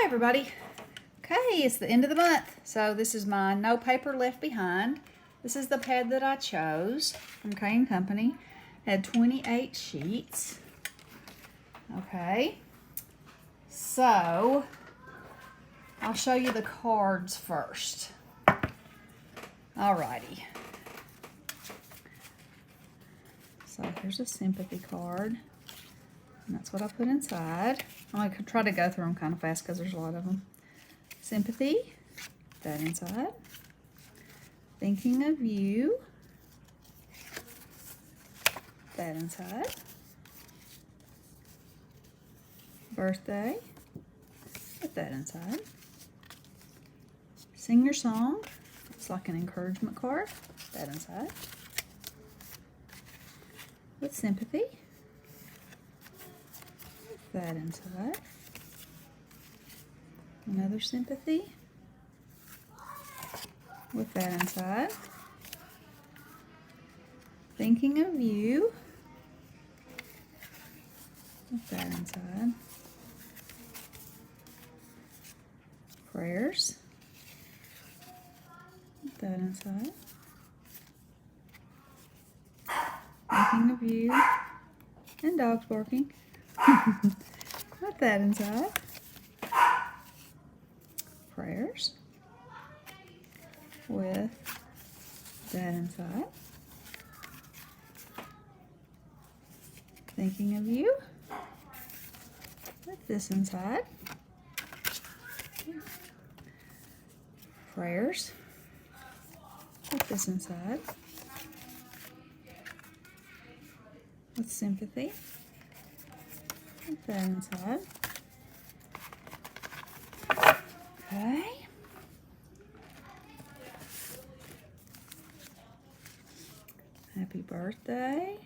Hi everybody. Okay, it's the end of the month. So this is my No Paper Left Behind. This is the pad that I chose from K & Company. It had 28 sheets. Okay. So I'll show you the cards first. Alrighty. So here's a sympathy card. And that's what I put inside. I'm going to try to go through them kind of fast because there's a lot of them. Sympathy, that inside. Thinking of you, that inside. Birthday, put that inside. Sing your song, it's like an encouragement card, that inside. With sympathy, that inside. Another sympathy with that inside. Thinking of you with that inside. Prayers with that inside. Thinking of you and dogs barking. Put that inside. Prayers with that inside. Thinking of you with this inside. Prayers with this inside. With sympathy with that inside. Okay. Happy birthday.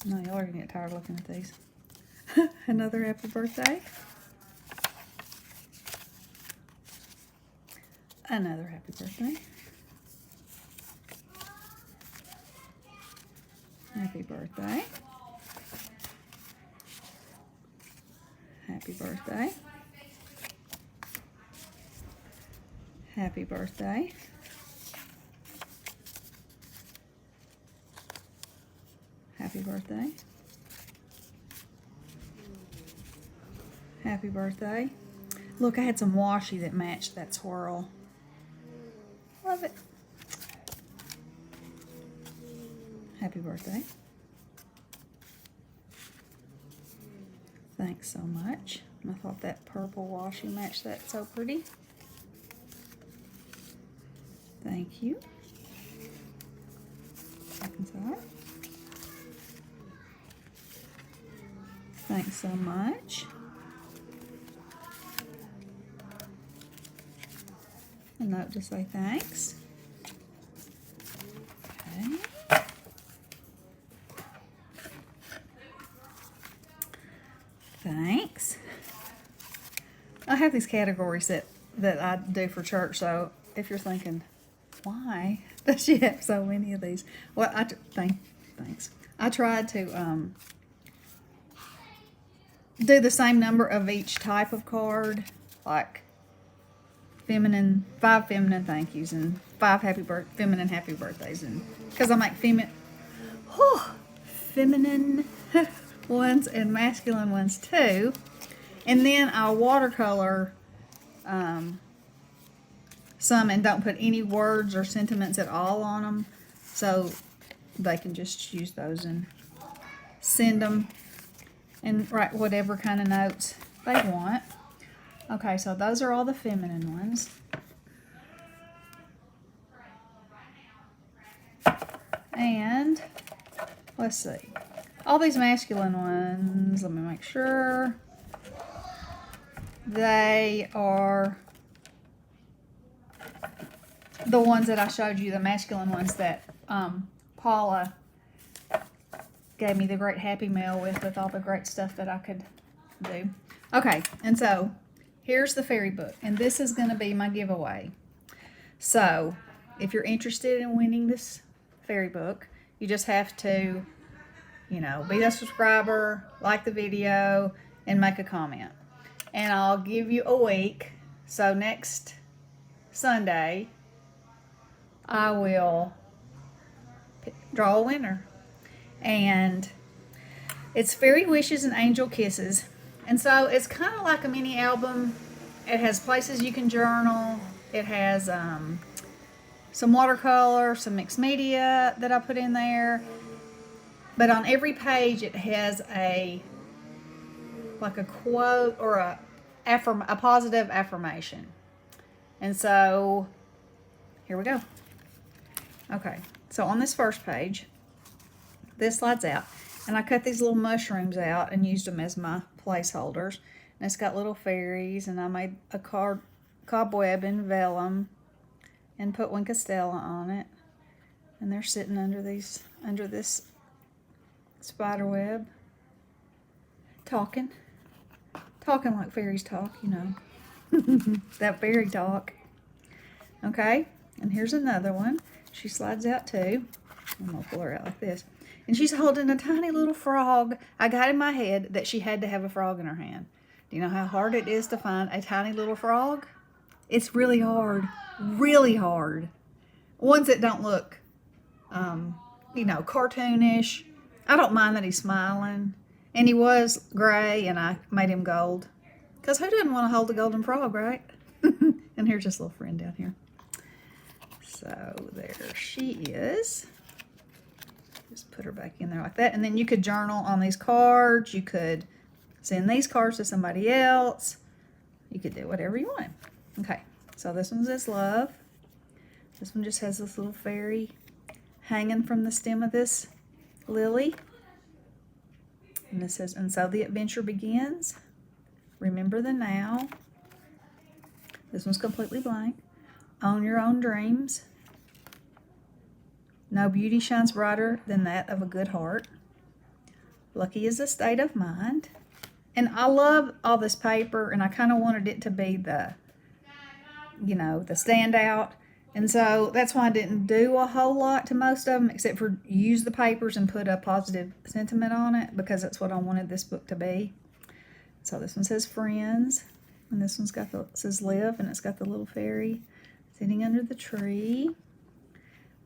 No, y'all are gonna get tired looking at these. Another happy birthday. Another happy birthday. Happy birthday. Happy birthday. Happy birthday. Happy birthday. Happy birthday. Look, I had some washi that matched that swirl. Love it. Happy birthday. Thanks so much. I thought that purple washi matched that so pretty. Thank you. Back inside. Thanks so much. A note to say thanks. Okay. Thanks. I have these categories that I do for church, so if you're thinking, why does she have so many of these? Well, thanks. I tried to do the same number of each type of card, like 5 feminine thank yous and 5 feminine happy birthdays, and because I make feminine ones and masculine ones too, and then I'll watercolor some and don't put any words or sentiments at all on them, so they can just use those and send them and write whatever kind of notes they want. Okay, so those are all the feminine ones. And let's see. All these masculine ones, let me make sure. They are the ones that I showed you, the masculine ones that Paula gave me the great happy mail with all the great stuff that I could do. Okay, and so here's the fairy book, and this is going to be my giveaway. So if you're interested in winning this fairy book, you just have to, be a subscriber, like the video, and make a comment. and I'll give you a week. So next Sunday, I will draw a winner. And it's Fairy Wishes and Angel Kisses. And so it's kind of like a mini album. It has places you can journal. It has some watercolor, some mixed media that I put in there. But on every page it has a quote or a positive affirmation. And so here we go. Okay, so on this first page, this slides out, and I cut these little mushrooms out and used them as my placeholders. And it's got little fairies, and I made a cobweb in vellum and put Wink Stella on it. And they're sitting under this spider web, talking like fairies talk, you know. That fairy talk. Okay, and here's another one. She slides out too. I'm gonna pull her out like this. And she's holding a tiny little frog. I got in my head that she had to have a frog in her hand. Do you know how hard it is to find a tiny little frog? It's really hard. Really hard. Ones that don't look, you know, cartoonish. I don't mind that he's smiling. And he was gray, and I made him gold. Because who doesn't want to hold a golden frog, right? And here's this little friend down here. So there she is. Just put her back in there like that. And then you could journal on these cards. You could send these cards to somebody else. You could do whatever you want. Okay, so this one says love. This one just has this little fairy hanging from the stem of this lily. And it says, and so the adventure begins. Remember the now. This one's completely blank. Own your own dreams. No beauty shines brighter than that of a good heart. Lucky is a state of mind. And I love all this paper, and I kind of wanted it to be the, you know, the standout. And so that's why I didn't do a whole lot to most of them, except for use the papers and put a positive sentiment on it, because that's what I wanted this book to be. So this one says friends, and this one's got says live, and it's got the little fairy sitting under the tree.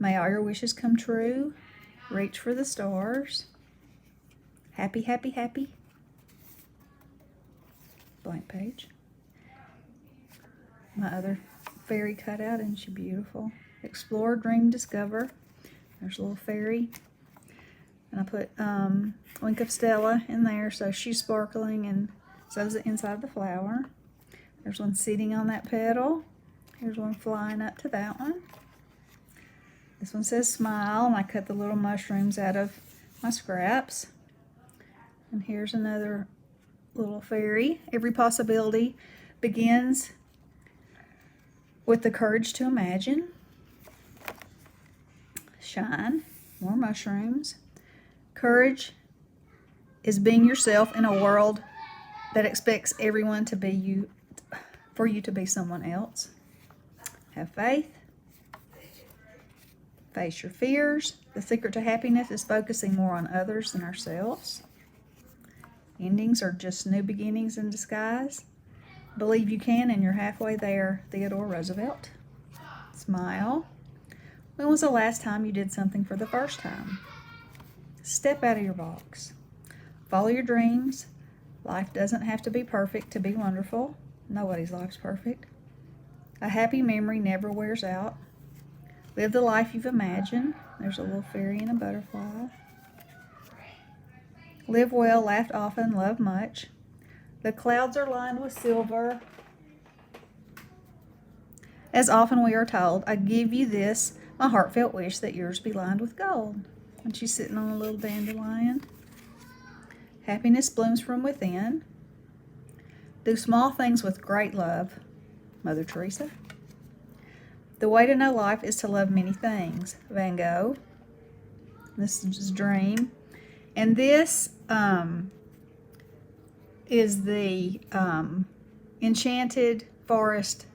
May all your wishes come true. Reach for the stars. Happy, happy, happy. Blank page. My other fairy cutout, and she's beautiful. Explore, dream, discover. There's a little fairy. And I put Wink of Stella in there, so she's sparkling, and so is the inside of the flower. There's one sitting on that petal. Here's one flying up to that one. This one says smile, and I cut the little mushrooms out of my scraps. And here's another little fairy. Every possibility begins with the courage to imagine. Shine, more mushrooms. Courage is being yourself in a world that expects everyone to be you, for you to be someone else. Have faith. Face your fears. The secret to happiness is focusing more on others than ourselves. Endings are just new beginnings in disguise. Believe you can, and you're halfway there. Theodore Roosevelt. Smile. When was the last time you did something for the first time? Step out of your box. Follow your dreams. Life doesn't have to be perfect to be wonderful. Nobody's life's perfect. A happy memory never wears out. Live the life you've imagined. There's a little fairy and a butterfly. Live well, laugh often, love much. The clouds are lined with silver. As often we are told, I give you this, my heartfelt wish, that yours be lined with gold. And she's sitting on a little dandelion. Happiness blooms from within. Do small things with great love. Mother Teresa. The way to know life is to love many things. Van Gogh. This is just Dream. And this is the Enchanted Forest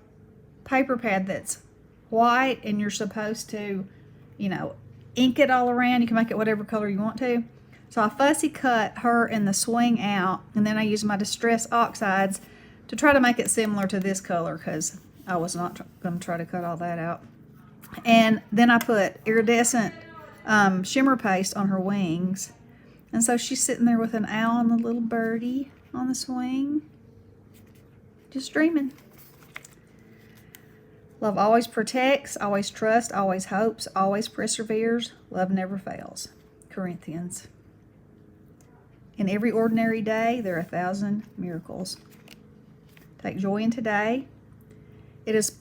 paper pad that's white, and you're supposed to, you know, ink it all around. You can make it whatever color you want to. So I fussy cut her in the swing out, and then I use my Distress Oxides to try to make it similar to this color, because I was not going to try to cut all that out. And then I put iridescent shimmer paste on her wings. And so she's sitting there with an owl and a little birdie on the swing. Just dreaming. Love always protects, always trusts, always hopes, always perseveres. Love never fails. Corinthians. In every ordinary day, there are 1,000 miracles. Take joy in today. It is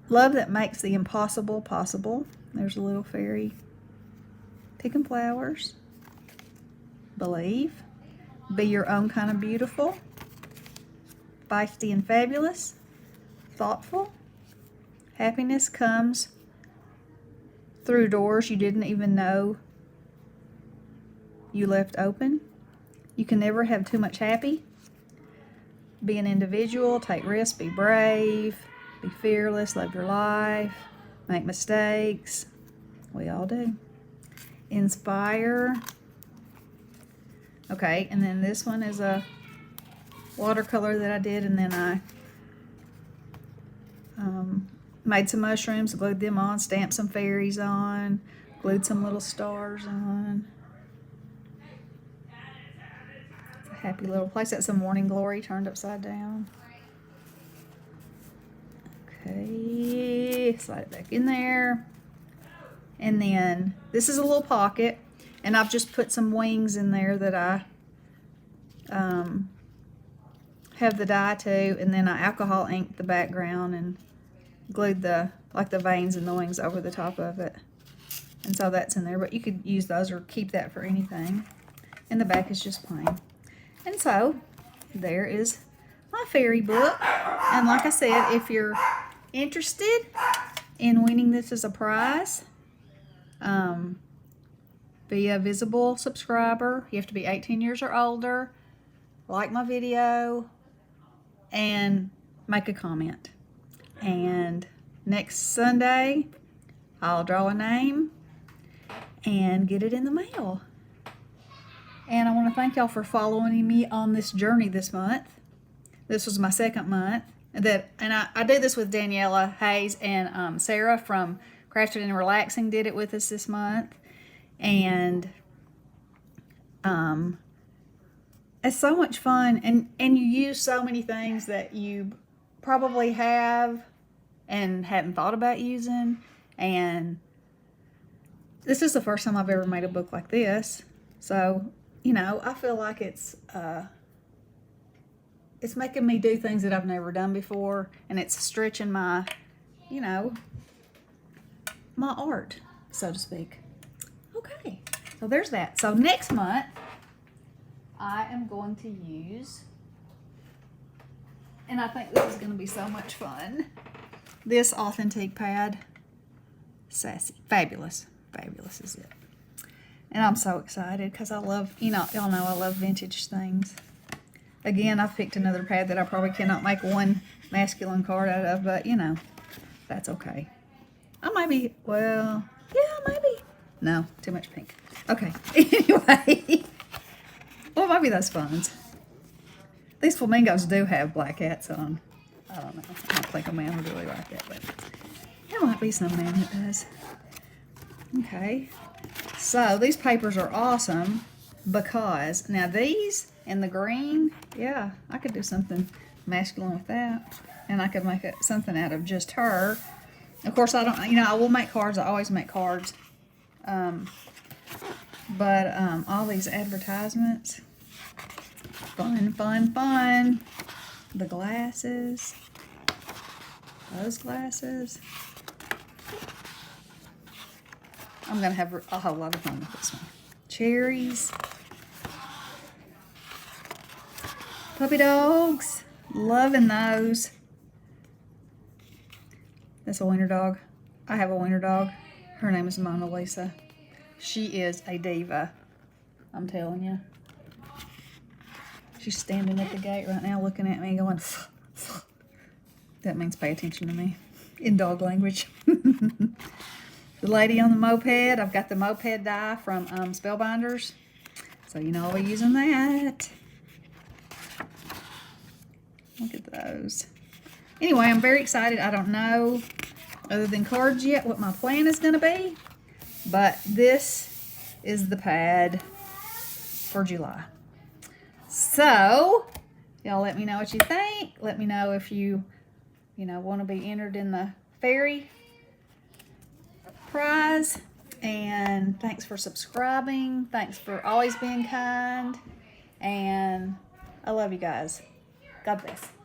love that makes the impossible possible. There's a little fairy picking flowers. Believe. Be your own kind of beautiful. Feisty and fabulous. Thoughtful. Happiness comes through doors you didn't even know you left open. You can never have too much happy. Be an individual, take risks, be brave, be fearless, love your life, make mistakes. We all do. Inspire. Okay, and then this one is a watercolor that I did, and then I made some mushrooms, glued them on, stamped some fairies on, glued some little stars on. It's a happy little place. That's some morning glory turned upside down. Okay, slide it back in there. And then this is a little pocket, and I've just put some wings in there that I have the dye to, and then I alcohol inked the background and glued the veins and the wings over the top of it. And so that's in there, but you could use those or keep that for anything. And the back is just plain. And so there is my fairy book. And like I said, if you're interested in winning this as a prize, be a visible subscriber. You have to be 18 years or older, like my video, and make a comment. And next Sunday, I'll draw a name and get it in the mail. And I want to thank y'all for following me on this journey this month. This was my second month. And I do this with Daniella Hayes and Sarah from Crafting and Relaxing did it with us this month. And it's so much fun. And you use so many things that you probably have and hadn't thought about using. And this is the first time I've ever made a book like this. So, you know, I feel like it's making me do things that I've never done before, and it's stretching my, you know, my art, so to speak. Okay, so there's that. So next month, I am going to use, and I think this is going to be so much fun, this Authentique pad. Sassy. Fabulous. Fabulous is it. And I'm so excited because I love, y'all know I love vintage things. Again, I've picked another pad that I probably cannot make one masculine card out of, but, that's okay. I might be, well, yeah, maybe. No, too much pink. Okay, anyway. Well, maybe those phones. These flamingos do have black hats on. I don't know. I don't think a man would really like that, but there might be some man that does. Okay. So, these papers are awesome because, now these and the green, yeah, I could do something masculine with that. And I could make something out of just her. Of course, I don't, I will make cards. I always make cards. But all these advertisements, fun, fun, fun. The glasses, those glasses. I'm going to have a whole lot of fun with this one. Cherries. Puppy dogs. Loving those. That's a wiener dog. I have a wiener dog. Her name is Mona Lisa. She is a diva. I'm telling you. She's standing at the gate right now looking at me going, pff, pff. That means pay attention to me in dog language. The lady on the moped, I've got the moped die from Spellbinders. So I'll be using that. Look at those. Anyway, I'm very excited. I don't know, other than cards yet, what my plan is going to be. But this is the pad for July. So, y'all let me know what you think. Let me know if you want to be entered in the fairy prize. And thanks for subscribing. Thanks for always being kind. And I love you guys. God bless.